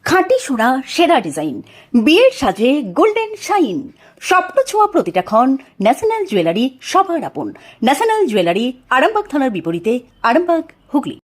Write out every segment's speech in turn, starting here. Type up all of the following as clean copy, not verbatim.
খাঁটি সোনা সেরা ডিজাইন, বিয়ের সাজে গোল্ডেন শাইন, স্বপ্ন ছোঁয়া প্রতিটা ক্ষণ। ন্যাশনাল জুয়েলারি সবার আপন। ন্যাশনাল জুয়েলারি, আরামবাগ থানার বিপরীতে, আরামবাগ, হুগলি।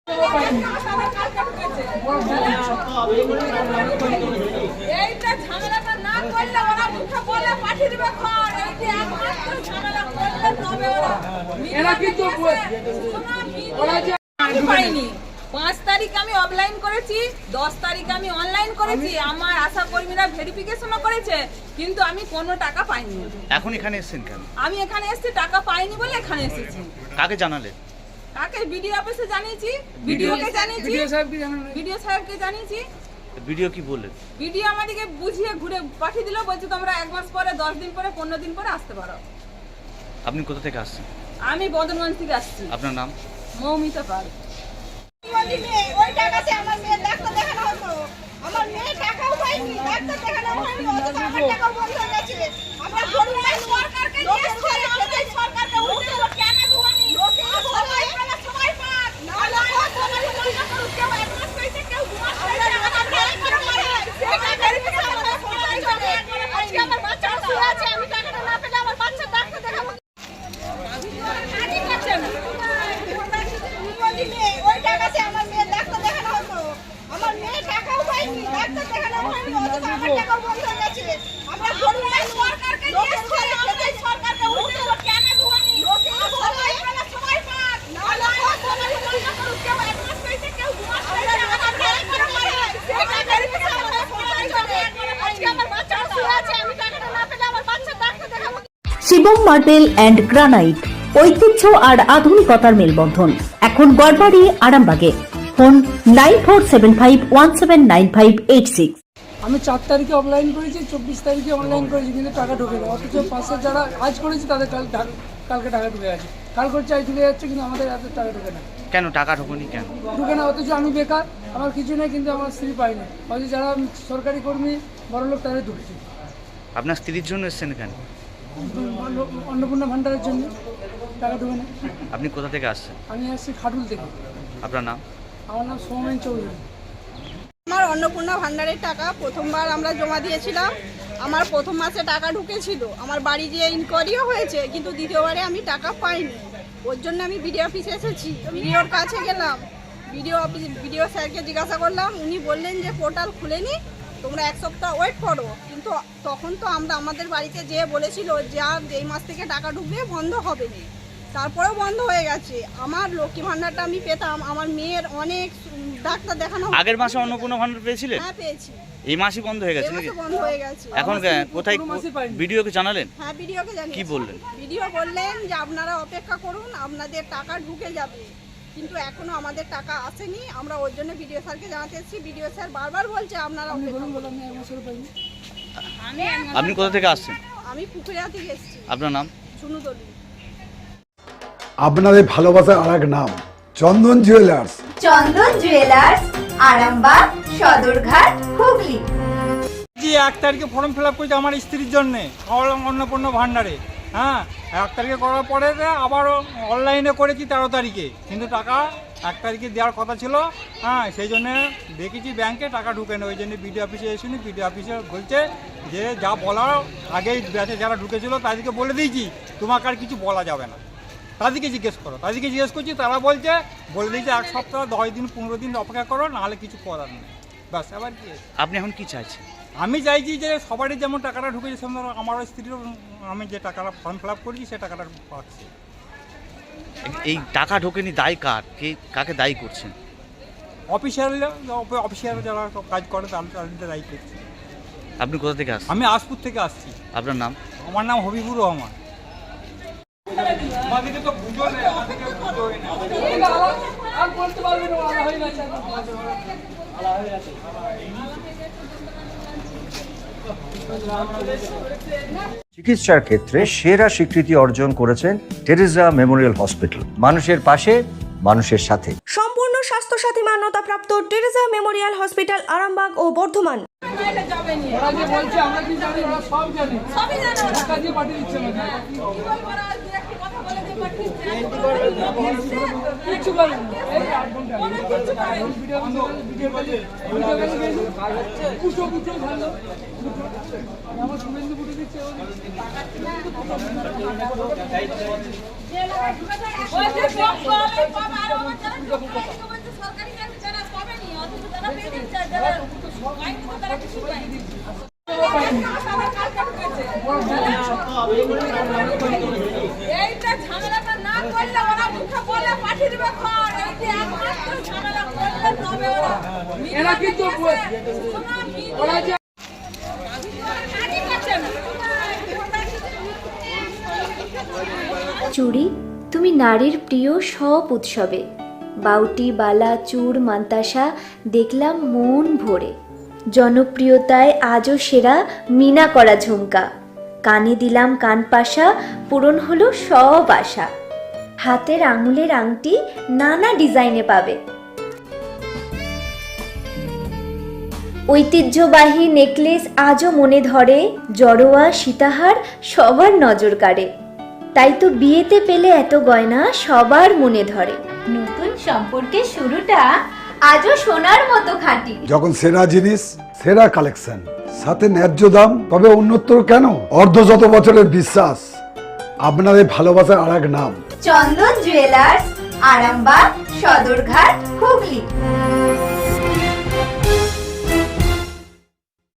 পাইনি 5 তারিখ আমি অফলাইন করেছি, 10 তারিখ আমি অনলাইন করেছি। আমার আশা কর্মীরা ভেরিফিকেশনও করেছে, কিন্তু আমি কোনো টাকা পাইনি। এখন এখানে এসেছেন কেন? আমি এখানে এসেছি টাকা পাইনি বলে এখানে এসেছি। কাকে জানালেন? কাকে? বিডিও অফিসে জানিয়েছি, ভিডিওকে জানিয়েছি, ভিডিও সাহেবকে জানিয়েছি। ভিডিও কি বললেন? ভিডিও আমাদেরকে বুঝিয়ে ঘুরে পাঠিয়ে দিল, বলছে তোমরা 1 মাস পরে, 10 দিন পরে, 15 দিন পরে আসতে পারো। আপনি কোথা থেকে আসছেন? আমি বদনগঞ্জ থেকে আসছি। আপনার নাম? মৌমিতা পাল। ওই টাকাতে আমার মেয়ে ডাক্তার দেখানো হতো, আমার মেয়ে টাকাও পাইনি, ডাক্তার দেখানো হয়নি, অথচ আমার টাকাও বন্ধ হয়ে গেছে। আমরা সরকারকে জিজ্ঞেস করে, আমাদের সরকারকে উঠে কেন দুয়ানি সবাই পাক নাহলে সবাই মজা করুক। কেউ 1 মাস কইছে, কেউ 2 মাস কইছে, আজকে আমার বাচ্চা শুয়ে আছে, আমি টাকাটা না পেলে আমার বাচ্চা ডাক্তার দেখাবো। ওই টাকাতে আমার মেয়ে ডাক্তার দেখানো হতো, আমার মেয়ে টাকাও পাইনি, ডাক্তার দেখানো হয়নি, অথচ আমার টাকাও বন্ধ হয়ে গেছে। আমরা সরকারকে জিজ্ঞেস করে, আমাদের সরকারকে উঠে কেন দুয়ানি সবাই পাক নাহলে সবাই মজা করুক। কেউ 1 মাস কইছে, কেউ 2 মাস কইছে, আজকে আমার বাচ্চা শুয়ে আছে, আমি টাকাটা না পেলে আমার বাচ্চা ডাক্তার দেখাবো। শিবম মার্বেল অ্যান্ড গ্রানাইট, ঐতিহ্য আর আধুনিকতার মেলবন্ধন। এখন গড়বাড়ি, আরামবাগে। ফোন 9475179586। আমি 4 তারিখে অফলাইন করেছি, 24 তারিখে অনলাইন করেছি, কিন্তু টাকা ঢোকে না। অথচ পাশে যারা আজ করেছি তাদের কালকে টাকা ঢুকে গেছে। কাল করে চাই চলে যাচ্ছে, কিন্তু আমাদের এত টাকা ঢোকে না। কেন টাকা ঢোকেনি কেন? ঢুকে না, অথচ আমি বেকার, আমার কিছু নেই, কিন্তু আমার স্ত্রী পাইনি। অথচ যারা সরকারি কর্মী বড়লোক তাদের ঢুকছে। আপনার স্ত্রীর জন্য এসেছেন কেন? অন্নপূর্ণা ভান্ডারের জন্য টাকা ঢুকে না। আপনি কোথা থেকে আসছেন? আমি আসছি খাটুল থেকে। আপনার নাম? আমার নাম সৌমেন চৌধুরী। আমার অন্নপূর্ণা ভান্ডারের টাকা প্রথমবার আমরা জমা দিয়েছিলাম, আমার প্রথম মাসে টাকা ঢুকেছিল, আমার বাড়ি গিয়ে ইনকোয়ারিও হয়েছে, কিন্তু দ্বিতীয়বারে আমি টাকা পাইনি। ওর জন্য আমি বিডিও অফিসে এসেছি, বিডিওর কাছে গেলাম, বিডিও স্যারকে জিজ্ঞাসা করলাম, উনি বললেন যে পোর্টাল খুলেনি, তোমরা 1 সপ্তাহ ওয়েট করো। কিন্তু তখন তো আমরা আমাদের বাড়িতে যেয়ে বলেছিল যে আর এই মাস থেকে টাকা ঢুকবে, বন্ধ হবে না। তারপরেও বন্ধ হয়ে গেছে। আমার লক্ষ্মী ভান্ডারটা আমি পেতাম, আমার মেয়ের অনেক ডাক্তার দেখানো। আগের মাসে অন্নপূর্ণা ভান্ডার পেয়েছিলেন? হ্যাঁ পেয়েছি। এই মাসই বন্ধ হয়ে গেছে এই নাকি? মাসে বন্ধ হয়ে গেছে। এখন কোথায় ভিডিওকে জানালেন? হ্যাঁ ভিডিওকে জানিয়েছি। কি বললেন? ভিডিও বললেন যে আপনারা অপেক্ষা করুন, আপনাদের টাকা ঢুকে যাবে, কিন্তু এখনো আমাদের টাকা আসেনি। আমরা ওর জন্য ভিডিও স্যারকে জানাতে এসেছি, ভিডিও স্যার বারবার বলছে আপনারা অপেক্ষা করুন। আপনি কোথা থেকে আসছেন? আমি পুকুরিয়া থেকে এসেছি। আপনার নাম? চুনুদলি। আপনাদের ভালোবাসার আর এক নাম চন্দন জুয়েলার্স। চন্দন জুয়েলার্স, আরামবাগ, সদরঘাট, হুগলি। 1 তারিখে ফর্ম ফিল আপ করেছি আমার স্ত্রীর জন্যে অন্নপূর্ণা ভান্ডারে। হ্যাঁ, 1 তারিখে করার পরে আবারও অনলাইনে করেছি 13 তারিখে, কিন্তু টাকা 1 তারিখে দেওয়ার কথা ছিল। হ্যাঁ, সেই জন্যে দেখেছি ব্যাংকে টাকা ঢুকে না, ওই জন্য বিডিও অফিসে এসেছি। বিডিও অফিসে বলছে যে যা বলার আগেই ব্যাচে যারা ঢুকেছিল তাদেরকে বলে দিয়েছি, তোমাকে আর কিছু বলা যাবে না। তাদেরকে জিজ্ঞেস করো, তাদেরকে জিজ্ঞেস করছি, তারা বলে দিয়েছে 1 সপ্তাহ, 10 দিন, 15 দিন অপেক্ষা করো, নাহলে কিছু করার নেই। ব্যাস, আবার কি? আপনি এখন কি চাইছেন? আমি চাইছি যে সবারই যেমন টাকাটা ঢুকেছে, সেমন আমারও স্ত্রীরও, আমি যে টাকাটা ফর্ম ফিল আপ করেছি সে টাকাটা পাচ্ছি। এই টাকা ঢোকেনি দায় কার? কাকে দায়ী করছেন? অফিসিয়াল যারা কাজ করে তাদের দায়ী করছি। আপনি কোথা থেকে আসছেন? আমি আশপুর থেকে আসছি। আপনার নাম? আমার নাম হবিবুর রহমান। আমাদেরকে তো বুঝো না, আমাদেরকে বুঝোই না। আর বলতে পারবে না, আলা হয়ে গেছে। চিকিৎসার ক্ষেত্রে সেরা স্বীকৃতি অর্জন করেছেন টেরেজা মেমোরিয়াল হসপিটাল। মানুষের পাশে, মানুষের সাথে। সম্পূর্ণ স্বাস্থ্যসাথী মান্যতাপ্রাপ্ত টেরেজা মেমোরিয়াল হসপিটাল, আরামবাগ ও বর্ধমান। ওরা যে বলছে আমরা কি জানি, ওরা সব জানি, সবই জানো। টাকা দিয়ে পাঠিয়ে দিচ্ছে না। কি বলবো, আর একটু কথা বলে দিই। কিচ্ছু করেন না, এই 8 ঘন্টা ভিডিও পুজো ভালো আমার শুভেন্দু পুজো দিচ্ছে এইটা ঝামেলাটা না করলে ওরা মুখে বলে পাঠিয়ে দিবে ঘর। এইটা একমাত্র ঝামেলা করলে তবে ওরা এরা কিন্তু ওরা যে চুড়ি তুমি নারীর প্রিয় সব উৎসবে, বাউটি বালা চূড় মান্তাসা দেখলাম মন ভরে। জনপ্রিয়তায় আজও সেরা মিনা করা ঝুমকা, কানে দিলাম কানপাশা, পূরণ হলো সব আশা। হাতের আঙুলের আংটি নানা ডিজাইনে পাবে, ঐতিহ্যবাহী নেকলেস আজও মনে ধরে, জড়োয়া সীতাহার সবার নজর কাড়ে। তাই তো বিয়েতে পেলে এত গয়না সবার মনে ধরে। নতুন সম্পর্কের শুরুটা আজও সোনার মতো খাঁটি। যখন সেরা জিনিস, সেরা কালেকশন, সাথে ন্যায্য দাম, তবে উন্নতর কেন? অর্ধশত বছরের বিশ্বাস, আপনাদের ভালোবাসার আর এক নাম চন্দন জুয়েলার্স, আরামবাগ, সদরঘাট, হুগলি।